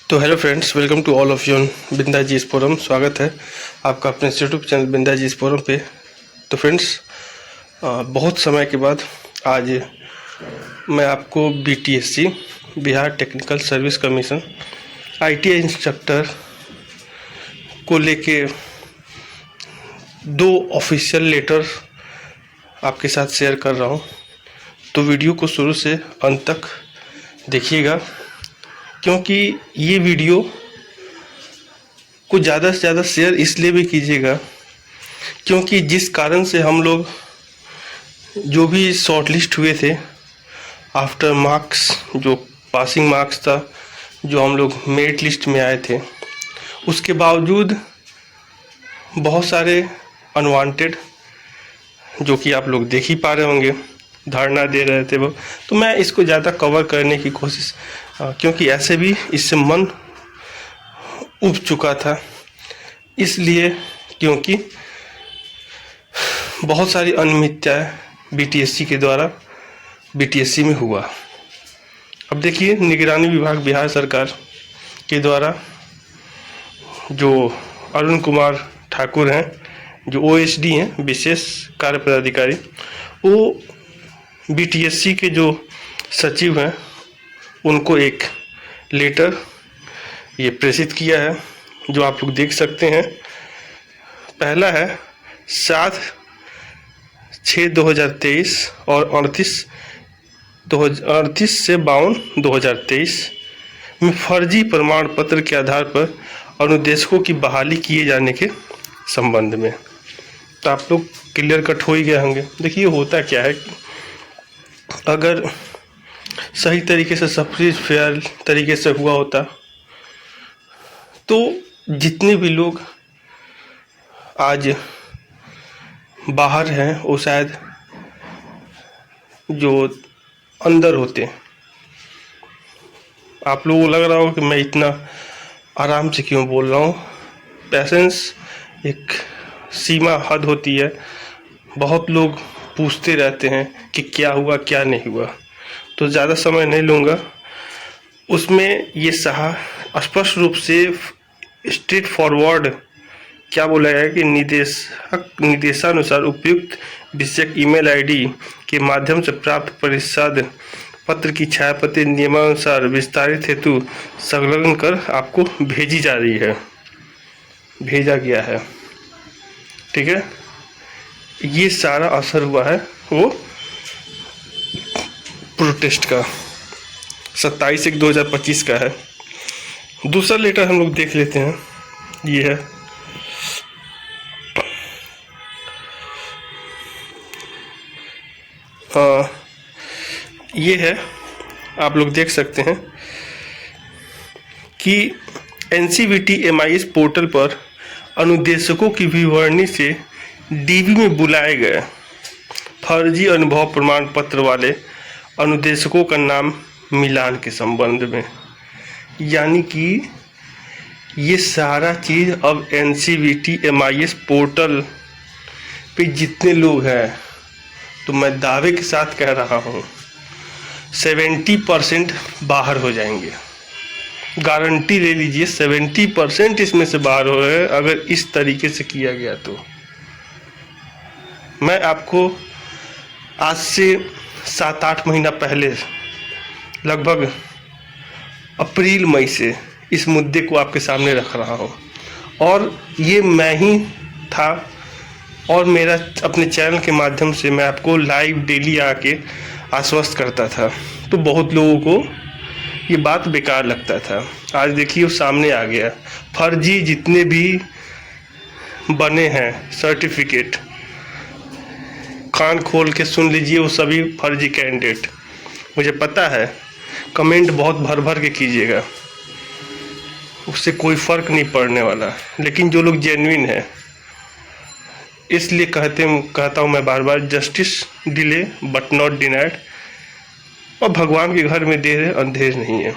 तो hello friends, welcome to all of you on Binda ji forum. स्वागत है आपका अपने यूट्यूब चैनल बिंदा जी फोरम पे। तो फ्रेंड्स, बहुत समय के बाद आज मैं आपको BTSC Bihar technical service commission ITI instructor को लेके दो ऑफिशियल लेटर आपके साथ शेयर कर रहा हूँ। तो वीडियो को शुरू से अंत तक देखिएगा, क्योंकि ये वीडियो को ज़्यादा से ज़्यादा शेयर इसलिए भी कीजिएगा क्योंकि जिस कारण से हम लोग जो भी शॉर्टलिस्ट हुए थे आफ्टर मार्क्स, जो पासिंग मार्क्स था, जो हम लोग मेरिट लिस्ट में आए थे, उसके बावजूद बहुत सारे अनवांटेड, जो कि आप लोग देख ही पा रहे होंगे, धारणा दे रहे थे वो। तो मैं इसको ज़्यादा कवर करने की कोशिश, क्योंकि ऐसे भी इससे मन उब चुका था, इसलिए क्योंकि बहुत सारी अनियमितताएं बीटीएससी के द्वारा बीटीएससी में हुआ। अब देखिए, निगरानी विभाग बिहार सरकार के द्वारा जो अरुण कुमार ठाकुर हैं, जो ओएसडी हैं, विशेष कार्य पदाधिकारी, वो बीटीएससी के जो सचिव हैं उनको एक लेटर ये प्रेषित किया है, जो आप लोग देख सकते हैं। पहला है 7/6/2023 और 38 से 52/2023 में फर्जी प्रमाण पत्र के आधार पर अनुदेशकों की बहाली किए जाने के संबंध में। तो आप लोग क्लियर कट हो ही गए होंगे। देखिए, होता क्या है, अगर सही तरीके से सब चीज़ फेयर तरीके से हुआ होता तो जितने भी लोग आज बाहर हैं वो शायद जो अंदर होते। आप लोगों को लग रहा हो कि मैं इतना आराम से क्यों बोल रहा हूँ। पेशेंस एक सीमा हद होती है। बहुत लोग पूछते रहते हैं कि क्या हुआ क्या नहीं हुआ, तो ज़्यादा समय नहीं लूँगा। उसमें ये स्पष्ट रूप से स्ट्रेट फॉरवर्ड क्या बोला गया है कि निर्देशानुसार उपयुक्त विषयक ईमेल आईडी के माध्यम से प्राप्त परिषद पत्र की छायाप्रति नियमानुसार विस्तारित हेतु संलग्न कर आपको भेजा गया है। ठीक है, ये सारा असर हुआ है वो प्रोटेस्ट का 27/1/2025 का है। दूसरा लेटर हम लोग देख लेते हैं। ये है ये है, आप लोग देख सकते हैं कि एनसीवीटी एमआईएस पोर्टल पर अनुदेशकों की विवरणी से डीवी में बुलाए गए फर्जी अनुभव प्रमाण पत्र वाले अनुदेशकों का नाम मिलान के संबंध में। यानी कि ये सारा चीज़ अब एनसीवीटी एमआईएस पोर्टल पे जितने लोग हैं, तो मैं दावे के साथ कह रहा हूँ 70% बाहर हो जाएंगे। गारंटी ले लीजिए, 70% इसमें से बाहर हो रहे हैं अगर इस तरीके से किया गया। तो मैं आपको आज से 7-8 महीना पहले, लगभग अप्रैल मई से इस मुद्दे को आपके सामने रख रहा हूँ, और ये मैं ही था, और मेरा अपने चैनल के माध्यम से मैं आपको लाइव डेली आके आश्वस्त करता था। तो बहुत लोगों को ये बात बेकार लगता था। आज देखिए वो सामने आ गया। फर्जी जितने भी बने हैं सर्टिफिकेट, कान खोल के सुन लीजिए, वो सभी फर्जी कैंडिडेट। मुझे पता है कमेंट बहुत भर भर के कीजिएगा, उससे कोई फ़र्क नहीं पड़ने वाला, लेकिन जो लोग जेन्युइन हैं, इसलिए कहता हूँ मैं बार बार, justice delay but not denied, और भगवान के घर में देर है अंधेर नहीं है।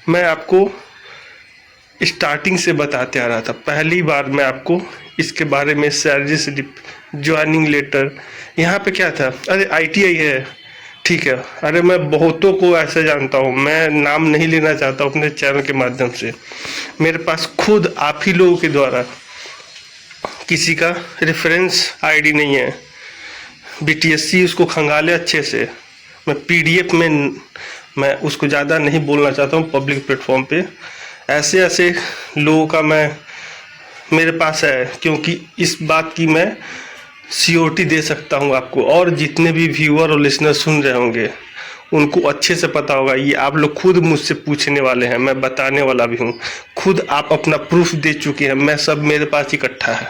मैं आपको स्टार्टिंग से बताते आ रहा था, पहली बार मैं आपको इसके बारे में सैलरी स्लिप, ज्वाइनिंग लेटर, यहाँ पे क्या था, अरे आईटीआई है, ठीक है। अरे मैं बहुतों को ऐसे जानता हूँ, मैं नाम नहीं लेना चाहता अपने चैनल के माध्यम से। मेरे पास खुद आप ही लोगों के द्वारा किसी का रेफरेंस आईडी नहीं है। बीटीएससी उसको खंगाले अच्छे से। मैं पीडीएफ में मैं उसको ज़्यादा नहीं बोलना चाहता हूँ पब्लिक प्लेटफॉर्म पे। ऐसे ऐसे लोगों का मेरे पास है, क्योंकि इस बात की मैं सियोरिटी दे सकता हूँ आपको, और जितने भी व्यूअर और लिसनर सुन रहे होंगे उनको अच्छे से पता होगा। ये आप लोग खुद मुझसे पूछने वाले हैं, मैं बताने वाला भी हूँ। खुद आप अपना प्रूफ दे चुके हैं, मैं सब मेरे पास इकट्ठा है,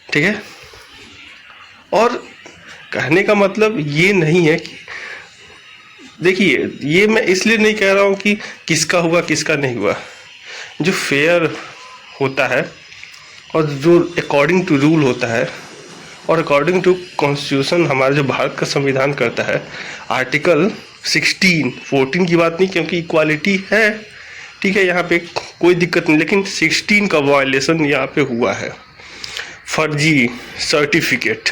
ठीक है। और कहने का मतलब ये नहीं है कि देखिए, ये मैं इसलिए नहीं कह रहा हूँ कि किसका हुआ किसका नहीं हुआ। जो फेयर होता है और जो अकॉर्डिंग टू रूल होता है और अकॉर्डिंग टू कॉन्स्टिट्यूशन, हमारा जो भारत का संविधान करता है, आर्टिकल 16, 14 की बात नहीं, क्योंकि इक्वालिटी है, ठीक है, यहाँ पे कोई दिक्कत नहीं, लेकिन 16 का वायलेशन यहाँ पे हुआ है। फर्जी सर्टिफिकेट,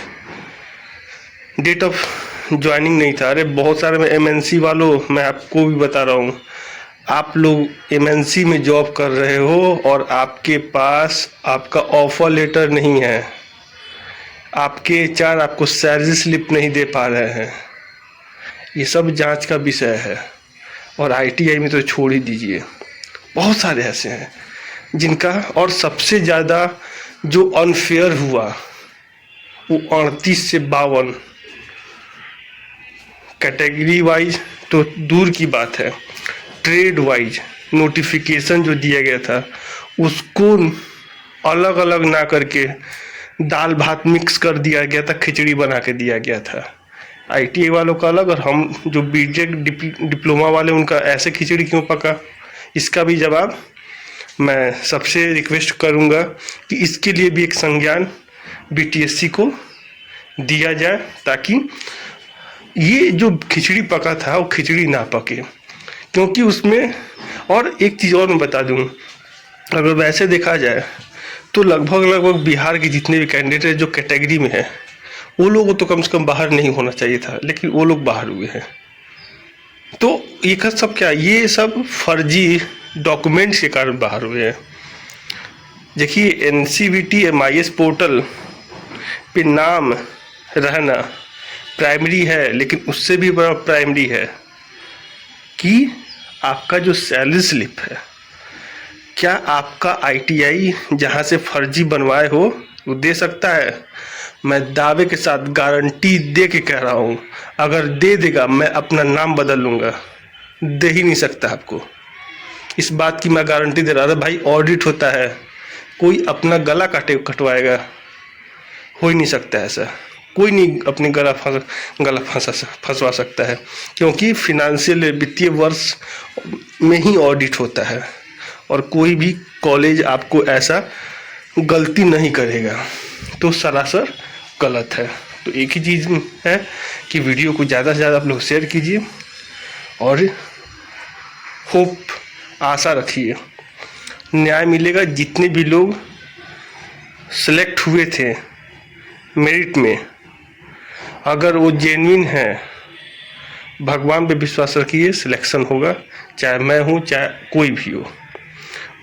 डेट ऑफ ज्वाइनिंग नहीं था। अरे बहुत सारे एमएनसी वालों, मैं आपको भी बता रहा हूँ, आप लोग एमएनसी में जॉब कर रहे हो और आपके पास आपका ऑफर लेटर नहीं है, आपके एचआर आपको सैलरी स्लिप नहीं दे पा रहे हैं, ये सब जांच का विषय है। और आईटीआई में तो छोड़ ही दीजिए, बहुत सारे ऐसे हैं जिनका। और सबसे ज़्यादा जो अनफेयर हुआ वो 38 से 52 कैटेगरी वाइज तो दूर की बात है, ट्रेड वाइज नोटिफिकेशन जो दिया गया था उसको अलग अलग ना करके दाल भात मिक्स कर दिया गया था, खिचड़ी बना के दिया गया था। आईटीआई वालों का अलग, और हम जो बीटेक डिप्लोमा वाले उनका ऐसे खिचड़ी क्यों पका, इसका भी जवाब मैं सबसे रिक्वेस्ट करूंगा कि इसके लिए भी एक संज्ञान बीटीएससी को दिया जाए, ताकि ये जो खिचड़ी पका था वो खिचड़ी ना पके। क्योंकि उसमें, और एक चीज़ और मैं बता दूं, अगर वैसे देखा जाए तो लगभग बिहार के जितने भी कैंडिडेट जो कैटेगरी में है वो लोग तो कम से कम बाहर नहीं होना चाहिए था, लेकिन वो लोग बाहर हुए हैं। तो ये सब क्या, ये सब फर्जी डॉक्यूमेंट्स के कारण बाहर हुए हैं। देखिए, एनसीवीटी MIS पोर्टल पे नाम रहना प्राइमरी है, लेकिन उससे भी बड़ा प्राइमरी है कि आपका जो सैलरी स्लिप है, क्या आपका आईटीआई जहां से फर्जी बनवाए हो वो दे सकता है? मैं दावे के साथ गारंटी दे के कह रहा हूँ, अगर दे देगा मैं अपना नाम बदल लूँगा। दे ही नहीं सकता आपको, इस बात की मैं गारंटी दे रहा था। भाई ऑडिट होता है, कोई अपना गला कटवाएगा? हो ही नहीं सकता ऐसा, कोई नहीं अपने गला फंसवा सकता है, क्योंकि फिनेंशियल वित्तीय वर्ष में ही ऑडिट होता है और कोई भी कॉलेज आपको ऐसा गलती नहीं करेगा। तो सरासर गलत है। तो एक ही चीज़ है कि वीडियो को ज़्यादा से ज़्यादा आप लोग शेयर कीजिए और होप, आशा रखिए न्याय मिलेगा। जितने भी लोग सेलेक्ट हुए थे मेरिट में, अगर वो जेन्युइन है, भगवान पे विश्वास रखिए, सिलेक्शन होगा। चाहे मैं हूँ, चाहे कोई भी हो,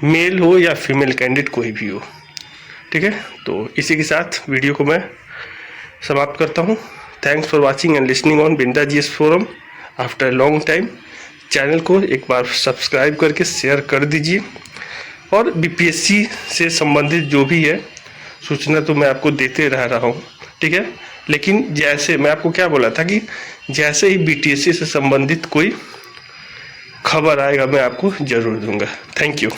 मेल हो या फीमेल कैंडिडेट कोई भी हो, ठीक है। तो इसी के साथ वीडियो को मैं समाप्त करता हूँ। Thanks for watching and listening on Binda GS forum after long time. Channel को एक बार सब्सक्राइब करके शेयर कर दीजिए, और बीपीएससी से संबंधित जो भी है सूचना तो मैं आपको देते रह रहा हूँ, ठीक है। लेकिन जैसे मैं आपको क्या बोला था कि जैसे ही बीटीएससी से संबंधित कोई खबर आएगा मैं आपको ज़रूर दूंगा। Thank you.